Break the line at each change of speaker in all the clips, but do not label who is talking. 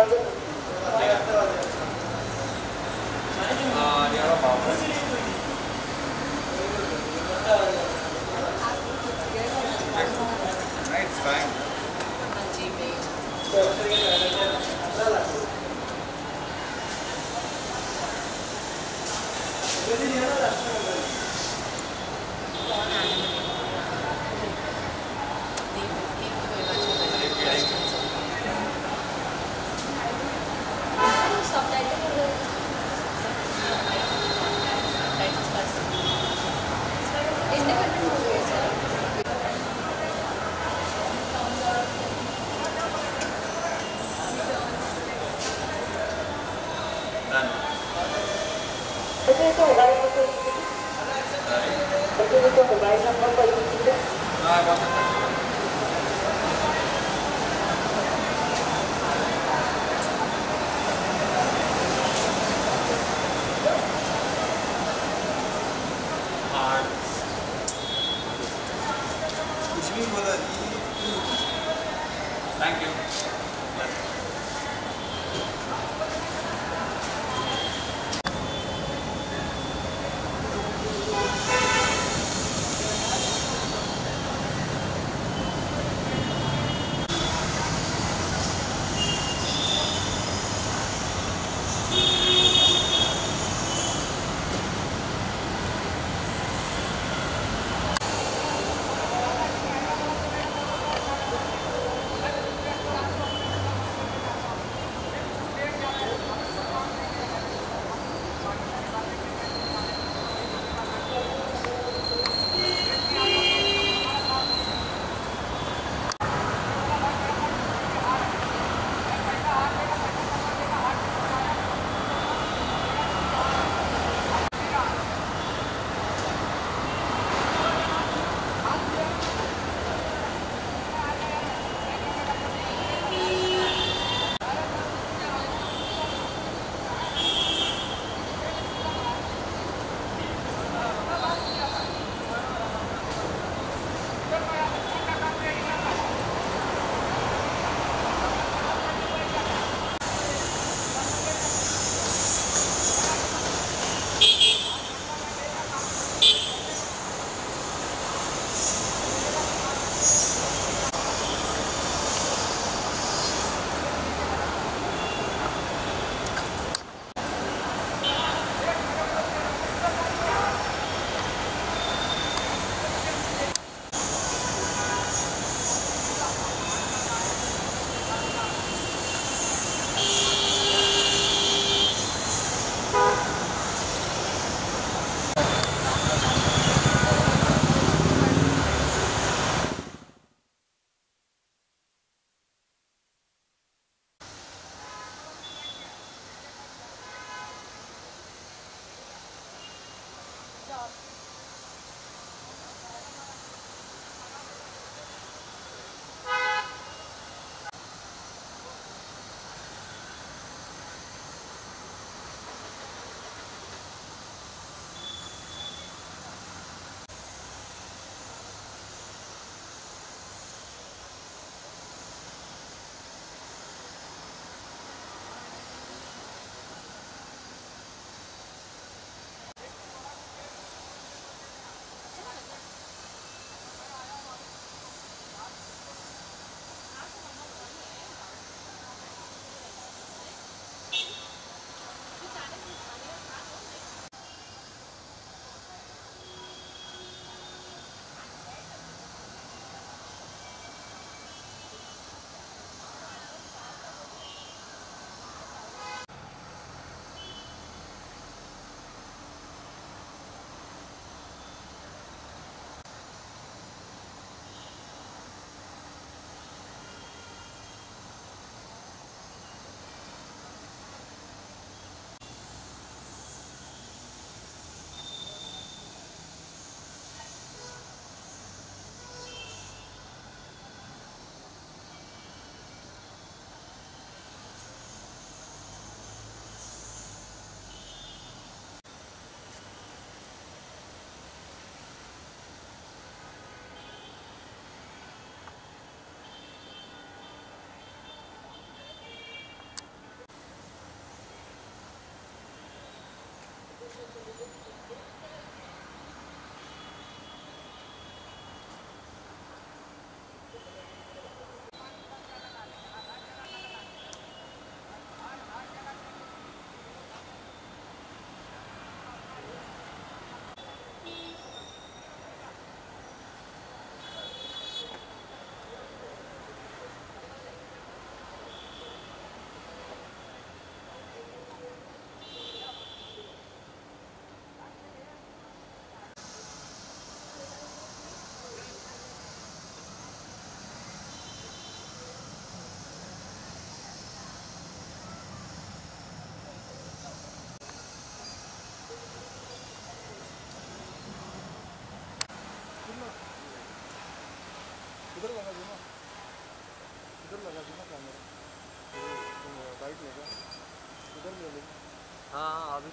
It's fine. Thank you.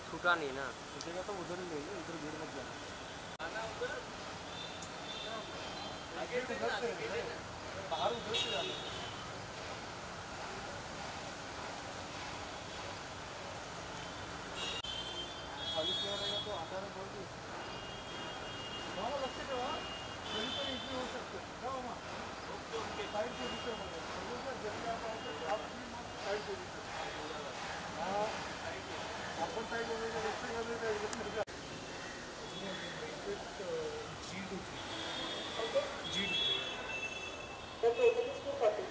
छूटा नहीं ना,
छूटेगा तो उधर ही लेंगे, इधर भीड़ मत जाना। आगे से उधर से बाहर उधर से जाना। खाली किया रहेगा तो आधा में बोल दो। लक्ष्य के वहाँ कहीं पर इजी हो सकते हैं। क्या वहाँ? ओके साइड पोजीशन हो गया। जैसे आप आओगे तो आप साइड पोजीशन। हाँ अपन साइड हो गई तो लक्ष्य कर देगा इधर जा। G2.
The total is 240.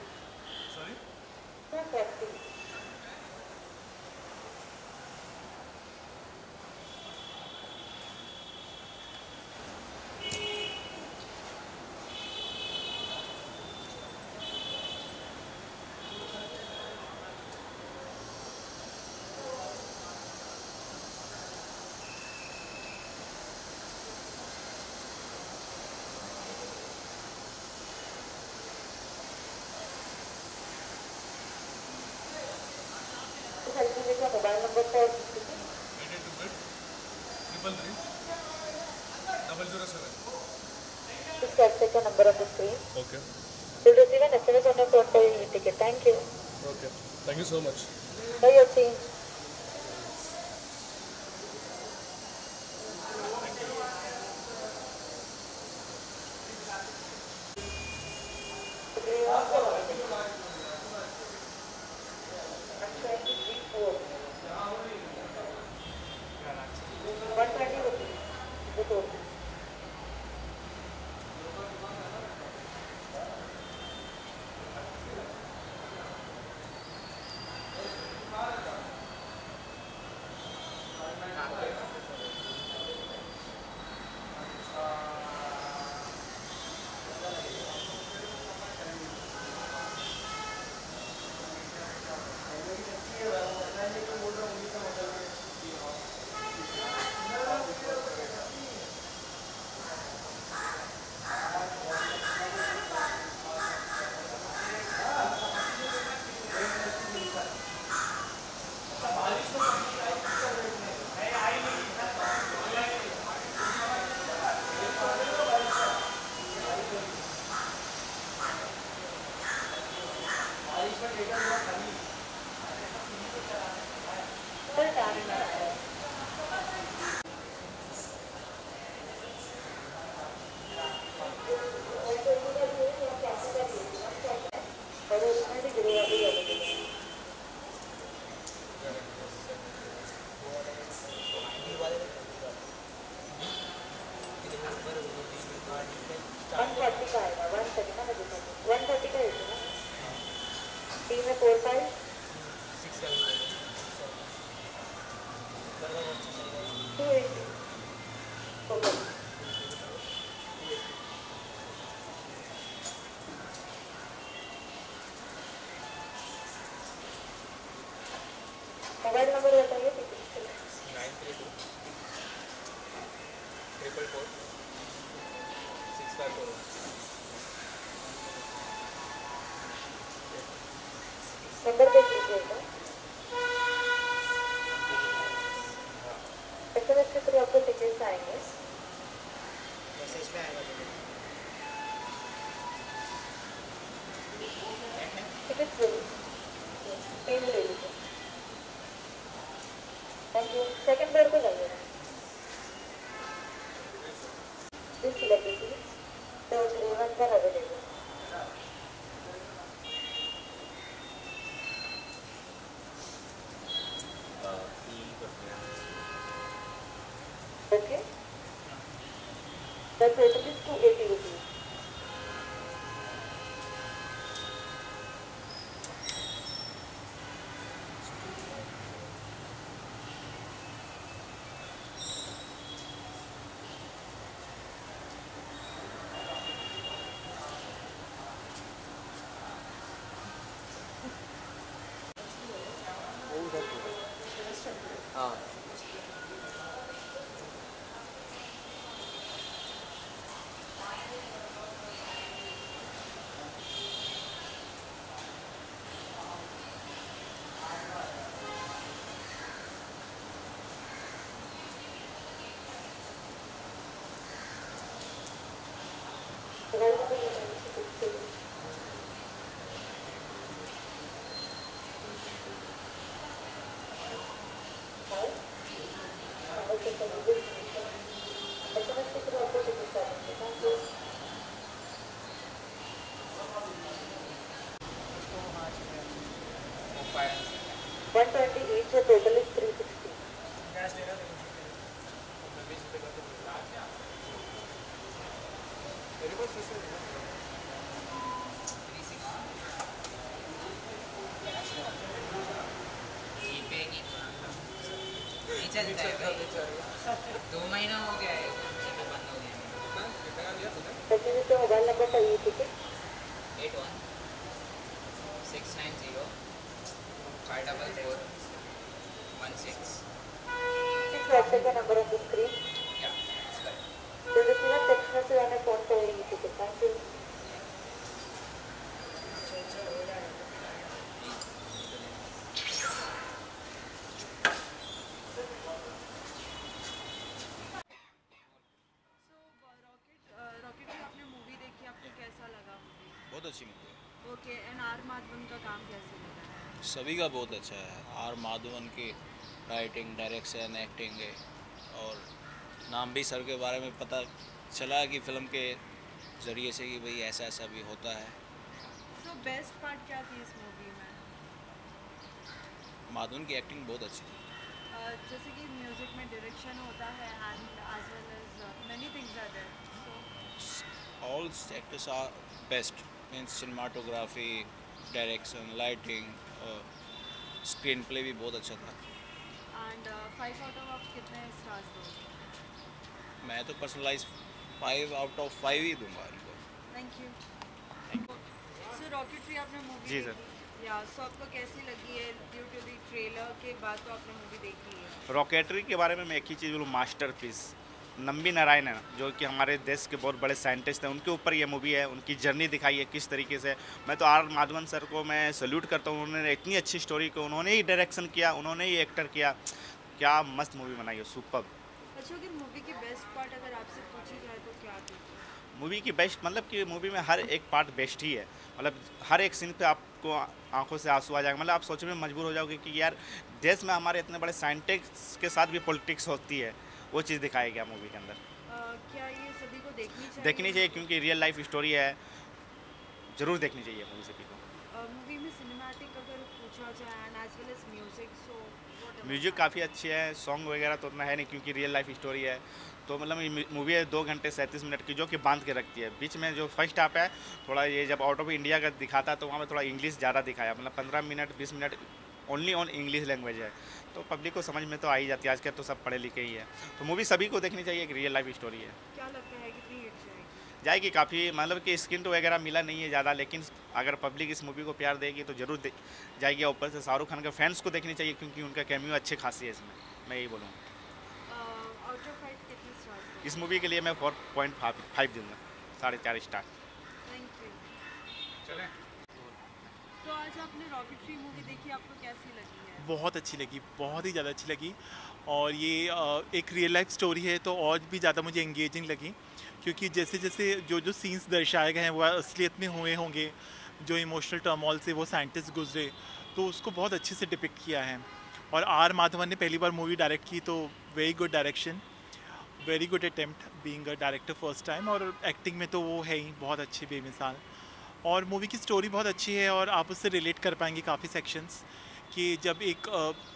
Sorry?
240. Help me with your mobile number for
88 007.
Please capture the number on the screen.
Okay.
You'll receive an SMS on your phone for your ticket. Thank you.
Okay. Thank you so much.
Now your change. Mobile number बताइए।
932 444 6541।
Number देख लीजिएगा। SMS के through आपको tickets आएंगे।
Message में आएगा
tickets ले लीजिए, पेन ले लीजिए। Thank you. सेकंड फ्लोर पे जाइएगा। Please select the seats. The ones are available. Okay. The total is 280 rupees.
हाँ। उसको हाँ चाहिए
120 each, so total is 360.
Cash ले रहा था मैं 20 रुपये करके मेरे पास पैसे नहीं है।
जीपे की नहीं चलता है भाई 2 महीना हो गया है जीपे बंद हो गया
कितना लिया तूने?
Purchase the mobile number for e-ticket.
81 690 544 16
Please WhatsApp the number on the screen.
yeah it's good
You will receive a text message on your phone for your e-ticket. Thank you.
Rocket की आपने movie देखी, आपको कैसा लगा movie?
बहुत अच्छी movie है।
Okay, and are Madhavan का काम कैसे लगा है?
सभी का बहुत अच्छा है। आर माधवन की राइटिंग, डायरेक्शन, एक्टिंग है और नाम भी सर के बारे में पता चला कि फिल्म के ज़रिए से कि भाई ऐसा ऐसा भी होता है।
सो बेस्ट पार्ट क्या थी इस मूवी में?
माधवन की एक्टिंग बहुत अच्छी थी।
जैसे कि म्यूजिक में डायरेक्शन होता है and as well as many things are there, so
all actors are best, means cinematography, direction, lighting, screen play भी बहुत अच्छा था।
एंड 5 आउट ऑफ आप कितने स्टार्स दोगे?
मैं तो पर्सनलाइज 5 आउट ऑफ 5 ही दूंगा इनको।
Thank you. सो रॉकेटरी आपने मूवी
जी सर।
या सो आपको कैसी लगी है? ड्यू टू द ट्रेलर के बाद तो आपने मूवी देखी है।
रॉकेटरी के बारे में मैं एक ही चीज़ बोलूँ, मास्टरपीस। नंबी नारायणन जो कि हमारे देश के बहुत बड़े साइंटिस्ट हैं, उनके ऊपर ये मूवी है, उनकी जर्नी दिखाई है किस तरीके से। मैं तो आर माधवन सर को मैं सल्यूट करता हूँ, उन्होंने इतनी अच्छी स्टोरी को उन्होंने ही डायरेक्शन किया, उन्होंने ही एक्टर किया, क्या मस्त मूवी बनाई है, सुपर।
अच्छा, अगर मूवी की बेस्ट पार्ट अगर आपसे पूछी जाए तो क्या थी?
मूवी की बेस्ट मतलब कि मूवी में हर एक पार्ट बेस्ट ही है, मतलब हर एक सीन पे आपको आंखों से आंसू आ जाएगा, मतलब आप सोचने में मजबूर हो जाओगे कि यार देश में हमारे इतने बड़े साइंटिस्ट के साथ भी पॉलिटिक्स होती है, वो चीज़ दिखाया गया मूवी के अंदर।
क्या ये सभी को देखनी चाहिए?
देखनी चाहिए क्योंकि रियल लाइफ स्टोरी है, ज़रूर देखनी चाहिए मूवी सभी को।
मूवी में सिनेमैटिक अगर पूछा जाए and as well as music, so
music काफ़ी अच्छी है, सॉन्ग वगैरह तो उतना है नहीं क्योंकि रियल लाइफ स्टोरी है। तो मतलब मूवी है 2 घंटे 37 मिनट की, जो कि बांध के रखती है। बीच में जो फर्स्ट हाफ है थोड़ा ये जब आउट ऑफ इंडिया का दिखाता है तो वहाँ पे थोड़ा इंग्लिश ज़्यादा दिखाया, मतलब 15 minute 20 minute only on English language है, तो पब्लिक को समझ में तो आ ही जाती है, आजकल तो सब पढ़े लिखे ही है। तो मूवी सभी को देखनी चाहिए, एक रियल लाइफ स्टोरी है।
क्या लगता है कितनी हिट जाएगी?
जाएगी काफ़ी, मतलब कि स्क्रीन तो वगैरह मिला नहीं है ज़्यादा, लेकिन अगर पब्लिक इस मूवी को प्यार देगी तो ज़रूर जाएगी। ऊपर से शाहरुख खान के फैंस को देखनी चाहिए क्योंकि उनका कैमियो अच्छे खासी है इसमें, मैं यही बोलूँ।
आउट ऑफ 5 कितने स्टार्स?
इस मूवी के लिए मैं 4.5 दूँगा, 4.5 स्टार।
Thank you.
चलें।
तो आज आपने रॉकेटरी मूवी देखी, आपको कैसी लगी है?
बहुत अच्छी लगी, बहुत ही ज़्यादा अच्छी लगी। और ये एक रियल लाइफ स्टोरी है तो और भी ज़्यादा मुझे एंगेजिंग लगी, क्योंकि जैसे जैसे जो सीन्स दर्शाए गए हैं वो असलियत में हुए होंगे, जो इमोशनल टर्मोल से वो साइंटिस्ट गुजरे, तो उसको बहुत अच्छे से डिपिक्ट किया है। और आर माधवन ने पहली बार मूवी डायरेक्ट की, तो very good direction, very good attempt being a director first time. और एक्टिंग में तो वो है ही बहुत अच्छी, बेमिसाल। और मूवी की स्टोरी बहुत अच्छी है और आप उससे रिलेट कर पाएंगे काफ़ी सेक्शंस, कि जब एक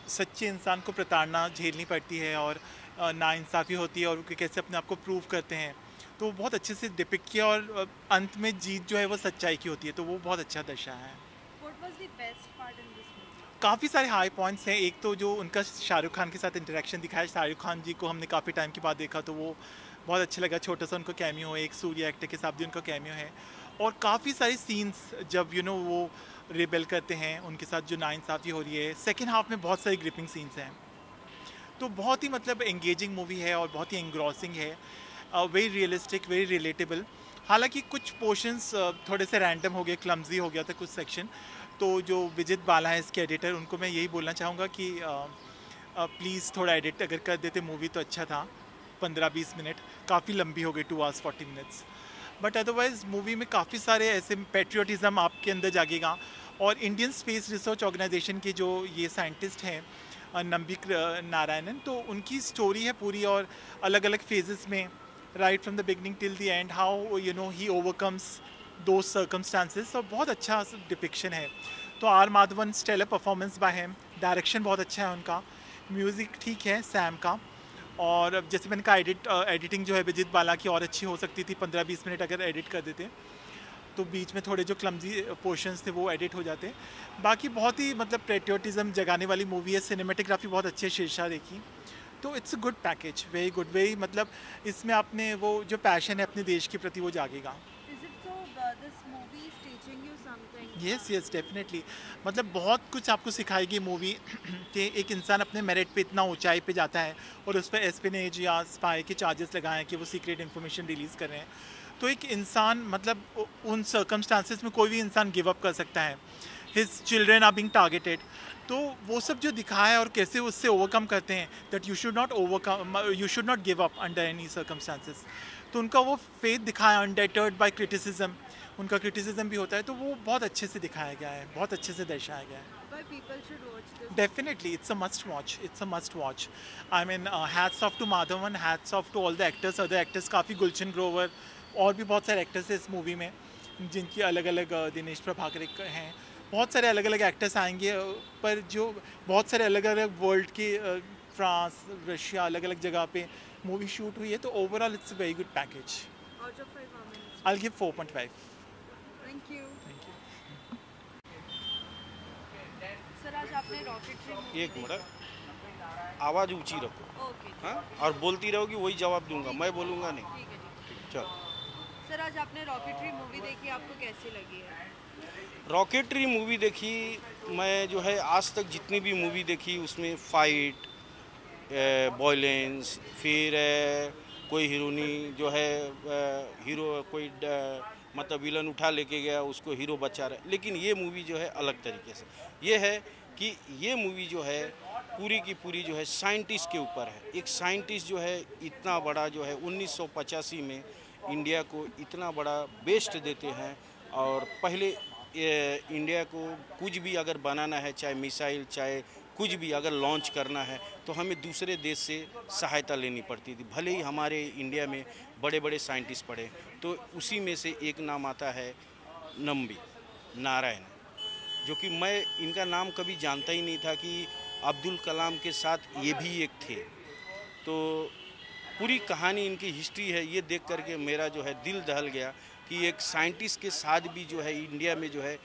सच्चे इंसान को प्रताड़ना झेलनी पड़ती है और नाइंसाफ़ी होती है और वो कैसे अपने आप को प्रूव करते हैं, तो वो बहुत अच्छे से डिपिक्ट किया। और अंत में जीत जो है वो सच्चाई की होती है, तो वो बहुत अच्छा दर्शाया है।
What was the best part in this movie?
काफ़ी सारे हाई पॉइंट्स हैं। एक तो जो उनका शाहरुख खान के साथ इंटरेक्शन दिखाया, शाहरुख खान जी को हमने काफ़ी टाइम के बाद देखा तो वो बहुत अच्छा लगा। छोटा सा उनका कैमियो है, एक सूर्य एक्टर के साथ भी उनका कैमियो है। और काफ़ी सारे सीन्स जब वो रिबेल करते हैं, उनके साथ जो नाइंसाफ़ी हो रही है, सेकेंड हाफ में बहुत सारी ग्रिपिंग सीन्स हैं। तो बहुत ही मतलब एंगेजिंग मूवी है और बहुत ही एंग्रॉसिंग है, वेरी रियलिस्टिक, वेरी रिलेटेबल। हालांकि कुछ पोर्शंस थोड़े से रैंडम हो गए, क्लमजी हो गया था कुछ सेक्शन। तो जो विजित बाला है इसके एडिटर, उनको मैं यही बोलना चाहूँगा कि प्लीज़ थोड़ा एडिट अगर कर देते मूवी तो अच्छा था। 15-20 मिनट काफ़ी लंबी हो गई, 2 hours 40 minutes। But otherwise movie में काफ़ी सारे ऐसे पेट्रियोटिज़म आपके अंदर जागेगा। और इंडियन स्पेस रिसर्च ऑर्गेनाइजेशन के जो ये साइंटिस्ट हैं नंबिक नारायणन, तो उनकी स्टोरी है पूरी, और अलग अलग फेजेस में right from the beginning till the end how you know he overcomes those circumstances. और बहुत अच्छा डिपिक्शन है। तो R Madhavan stellar performance by him, direction बहुत अच्छा है उनका, म्यूज़िक ठीक है सैम का। और अब जैसे मैंने कहा एडिटिंग जो है विजित बाला की और अच्छी हो सकती थी, 15-20 मिनट अगर एडिट कर देते तो बीच में थोड़े जो क्लमजी पोर्शंस थे वो एडिट हो जाते। बाकी बहुत ही मतलब पेट्रियोटिज़म जगाने वाली मूवी है, सिनेमेटोग्राफी बहुत अच्छी है शेरशाह देखी, तो it's a good package, very good, very मतलब इसमें आपने वो जो पैशन है अपने देश के प्रति वो जागेगा। यस डेफिनेटली, मतलब बहुत कुछ आपको सिखाएगी मूवी कि एक इंसान अपने मेरिट पे इतना ऊंचाई पे जाता है और उस पर एस्पिनेज या स्पाई के चार्जेस लगाएं कि वो सीक्रेट इन्फॉर्मेशन रिलीज़ कर रहे हैं। तो एक इंसान मतलब उन सर्कमस्टांसेस में कोई भी इंसान गिव अप कर सकता है। His children are being targeted, तो वो सब जो दिखाया है और कैसे उससे ओवरकम करते हैं, that you should not give up under any circumstances. तो उनका वो फेथ दिखाया अनडेटर्ड बाय क्रिटिसिज्म, उनका क्रिटिसिज्म भी होता है, तो वो बहुत अच्छे से दिखाया गया है, बहुत अच्छे से दर्शाया गया है। Definitely, it's a must watch. It's a must watch. I mean, hats off to Madhavan, hats off to all the actors, other actors, काफ़ी गुलशन ग्रोवर और भी बहुत सारे एक्टर्स हैं इस मूवी में, जिनकी अलग अलग दिनेश प्रभाकर हैं, बहुत सारे अलग अलग एक्टर्स आएंगे, पर जो बहुत सारे अलग अलग वर्ल्ड के फ्रांस, रशिया, अलग अलग जगह पे मूवी शूट हुई है, तो overall it's a very good package. I'll give 4.5.
Thank you. Sir आज आपने रॉकेटरी
एक मिनट, आवाज़ ऊंची रखो।
ओके।
हाँ, और बोलती रहोगी, वही जवाब दूंगा, मैं बोलूँगा नहीं।
ठीक है।
चल।
सर आज आपने रॉकेटरी मूवी देखी, आपको कैसी लगी है?
रॉकेटरी मूवी देखी, मैं जो है आज तक जितनी भी मूवी देखी उसमें फाइट, वॉयलेंस, फिर कोई हीरोनी जो है हीरो कोई मतलब विलन उठा लेके गया, उसको हीरो बचा रहा है, लेकिन ये मूवी जो है अलग तरीके से, ये है कि ये मूवी जो है पूरी की पूरी जो है साइंटिस्ट के ऊपर है। एक साइंटिस्ट जो है इतना बड़ा जो है 1985 में इंडिया को इतना बड़ा बेस्ट देते हैं, और पहले इंडिया को कुछ भी अगर बनाना है, चाहे मिसाइल चाहे कुछ भी अगर लॉन्च करना है, तो हमें दूसरे देश से सहायता लेनी पड़ती थी। भले ही हमारे इंडिया में बड़े बड़े साइंटिस्ट पढ़े, तो उसी में से एक नाम आता है नंबी नारायण, जो कि मैं इनका नाम कभी जानता ही नहीं था कि अब्दुल कलाम के साथ ये भी एक थे। तो पूरी कहानी इनकी हिस्ट्री है, ये देख करके मेरा जो है दिल दहल गया कि एक साइंटिस्ट के साथ भी जो है इंडिया में जो है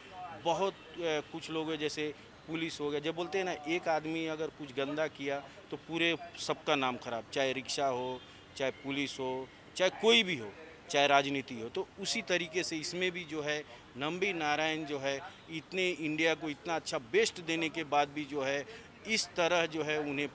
बहुत कुछ लोग हैं, जैसे पुलिस हो गया, जब बोलते हैं ना एक आदमी अगर कुछ गंदा किया तो पूरे सबका नाम खराब, चाहे रिक्शा हो, चाहे पुलिस हो, चाहे कोई भी हो, चाहे राजनीति हो। तो उसी तरीके से इसमें भी जो है नंबी नारायण जो है इतने इंडिया को इतना अच्छा बेस्ट देने के बाद भी जो है इस तरह जो है उन्हें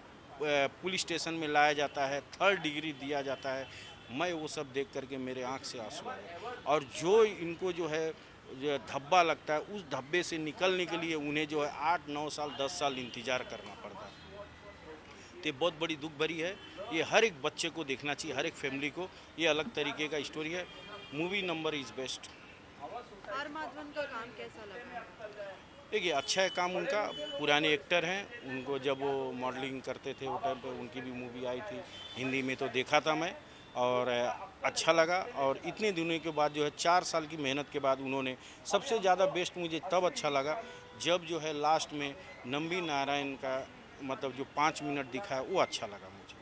पुलिस स्टेशन में लाया जाता है, 3rd डिग्री दिया जाता है। मैं वो सब देख करके मेरे आँख से आंसू आए, और जो इनको जो है जो धब्बा लगता है, उस धब्बे से निकलने के लिए उन्हें जो है 8-9 साल 10 साल इंतज़ार करना पड़ता है। तो बहुत बड़ी दुख भरी है, ये हर एक बच्चे को देखना चाहिए, हर एक फैमिली को। ये अलग तरीके का स्टोरी है, movie number is best.
R Madhavan का काम कैसा लगा?
देखिए अच्छा है काम उनका, पुराने एक्टर हैं, उनको जब वो मॉडलिंग करते थे वो टाइम पे उनकी भी मूवी आई थी हिंदी में, तो देखा था मैं और अच्छा लगा। और इतने दिनों के बाद जो है 4 साल की मेहनत के बाद उन्होंने सबसे ज़्यादा बेस्ट मुझे तब अच्छा लगा जब जो है लास्ट में नंबी नारायण का मतलब जो 5 मिनट दिखाया वो अच्छा लगा मुझे।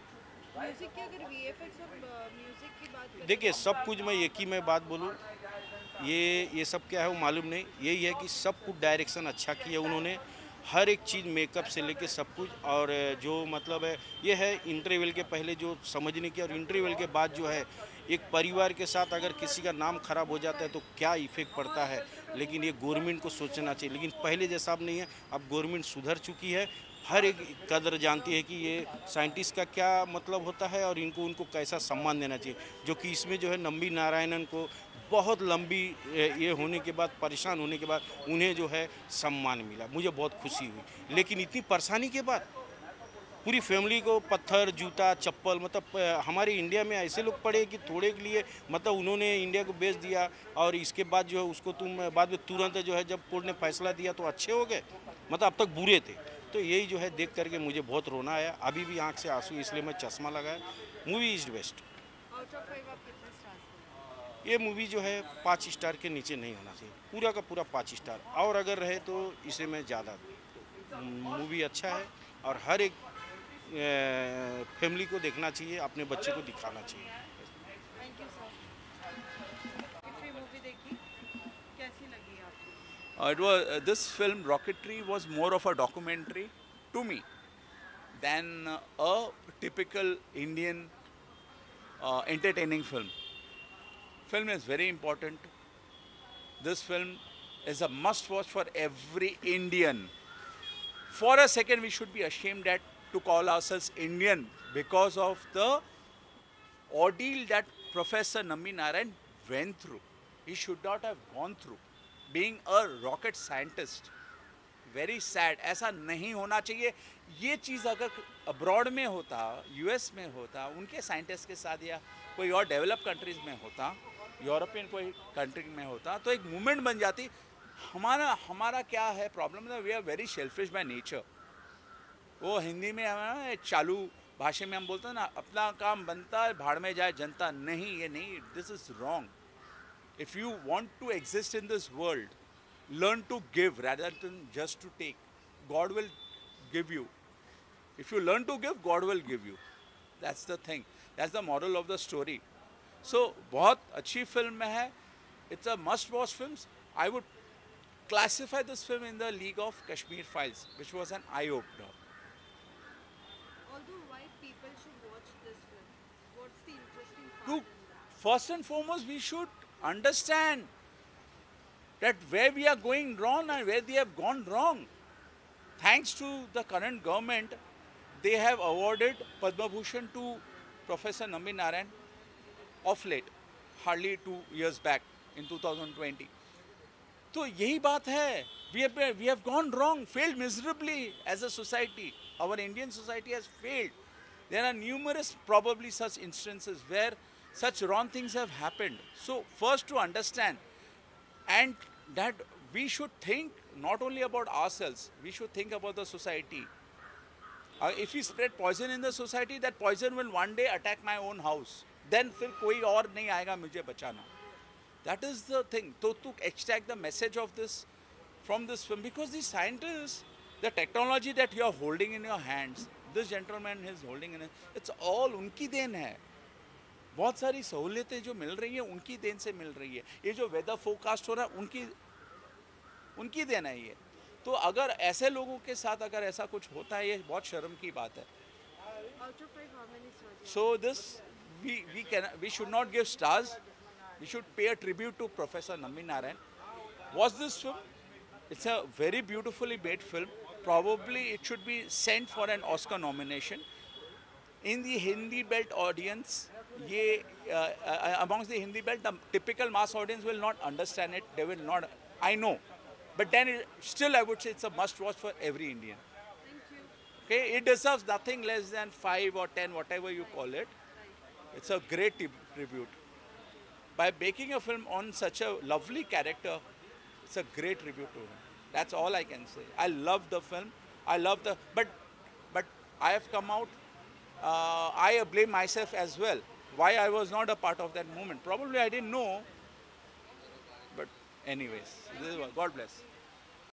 म्यूजिक की अगर वीएफएक्स और म्यूजिक की बात करें,
देखिए सब कुछ मैं एक ही में बात बोलूँ, ये सब क्या है वो मालूम नहीं, यही है कि सब कुछ डायरेक्शन अच्छा किया उन्होंने, हर एक चीज़ मेकअप से लेके सब कुछ। और जो मतलब है ये है इंटरवल के पहले जो समझने की, और इंटरवल के बाद जो है एक परिवार के साथ अगर किसी का नाम खराब हो जाता है तो क्या इफ़ेक्ट पड़ता है, लेकिन ये गवर्नमेंट को सोचना चाहिए। लेकिन पहले जैसा अब नहीं है, अब गवर्नमेंट सुधर चुकी है, हर एक कदर जानती है कि ये साइंटिस्ट का क्या मतलब होता है और उनको कैसा सम्मान देना चाहिए। जो कि इसमें जो है नंबी नारायणन को बहुत लंबी ये होने के बाद, परेशान होने के बाद उन्हें जो है सम्मान मिला, मुझे बहुत खुशी हुई। लेकिन इतनी परेशानी के बाद पूरी फैमिली को पत्थर जूता चप्पल, मतलब हमारे इंडिया में ऐसे लोग पड़े कि थोड़े के लिए मतलब उन्होंने इंडिया को बेच दिया और इसके बाद जो है उसको तुम बाद में तुरंत जो है जब कोर्ट ने फैसला दिया तो अच्छे हो गए, मतलब अब तक बुरे थे। तो यही जो है देख करके मुझे बहुत रोना आया, अभी भी आँख से आंसू, इसलिए मैं चश्मा लगाया। Movie is best.
Out of 5 आप कितने स्टार्स देंगे?
ये मूवी जो है 5 स्टार के नीचे नहीं होना चाहिए, पूरा का पूरा 5 स्टार, और अगर रहे तो इसे मैं ज़्यादा। मूवी अच्छा है और हर एक फैमिली को देखना चाहिए, अपने बच्चे को दिखाना चाहिए।
Thank you sir. कितनी मूवी देखी, कैसी लगी आपको?
It was this film Rocketry was more of a documentary to me than a typical Indian entertaining film. Film is very important. This film is a must watch for every Indian. For a second we should be ashamed to call ourselves Indian because of the ordeal that Professor Nambi Narayan went through. He should not have gone through. Being a rocket scientist, very sad. ऐसा नहीं होना चाहिए। ये चीज़ अगर abroad में होता, US में होता, उनके साइंटिस्ट के साथ या कोई और डेवलप कंट्रीज़ में होता, यूरोपियन कोई कंट्री में होता, तो एक मूवमेंट बन जाती। हमारा क्या है प्रॉब्लम है, we are very selfish by nature. वो हिंदी में हमारा चालू भाषा में हम बोलते हैं ना, अपना काम बनता है भाड़ में जाए जनता। नहीं, ये नहीं, this is wrong. If you want to exist in this world, learn to give rather than just to take. God will give you. If you learn to give, God will give you. That's the thing. That's the moral of the story. So, बहुत अच्छी film है. It's a must-watch film. I would classify this film in the league of Kashmir Files, which was an eye-opener.
Although why people should watch this film? What's the interesting part
To,
in that?
first and foremost, we should understand that where we are going wrong and where they have gone wrong. Thanks to the current government, they have awarded Padma Bhushan to Professor Nambi Narayan of late, hardly 2 years back in 2020. तो यही बात है, we have gone wrong, failed miserably as a society. Our Indian society has failed. There are numerous probably such instances where such wrong things have happened. So first to understand, and that we should think not only about ourselves, we should think about the society. If we spread poison in the society, that poison will one day attack my own house. Then फिर कोई और नहीं आएगा मुझे बचाना. That is the thing. So to extract the message of this from this film, because the scientists, the technology that you are holding in your hands, this gentleman is holding in it, it's all उनकी then है. बहुत सारी सहूलियतें जो मिल रही हैं उनकी then से मिल रही है। ये जो वेदर फोरकास्ट हो रहा है उनकी देन है ये। तो अगर ऐसे लोगों के साथ अगर ऐसा कुछ होता है, ये बहुत शर्म की बात है।
Out of 5, how many stars?
So this we should not give stars. We should pay a tribute to Professor Nambi Narayan. Watch this film. It's a very beautifully made film. Probably it should be sent for an Oscar nomination. In the Hindi belt audience, amongst the Hindi belt, the typical mass audience will not understand it. They will not. I know, but then still I would say it's a must-watch for every Indian.
Thank you.
Okay, it deserves nothing less than 5 or 10, whatever you call it. It's a great tribute. By making a film on such a lovely character, it's a great tribute to him. That's all I can say. I love the film. I love the, but I have come out. I blame myself as well. Why I was not a part of that movement? Probably I didn't know. But anyways, this is what. God bless.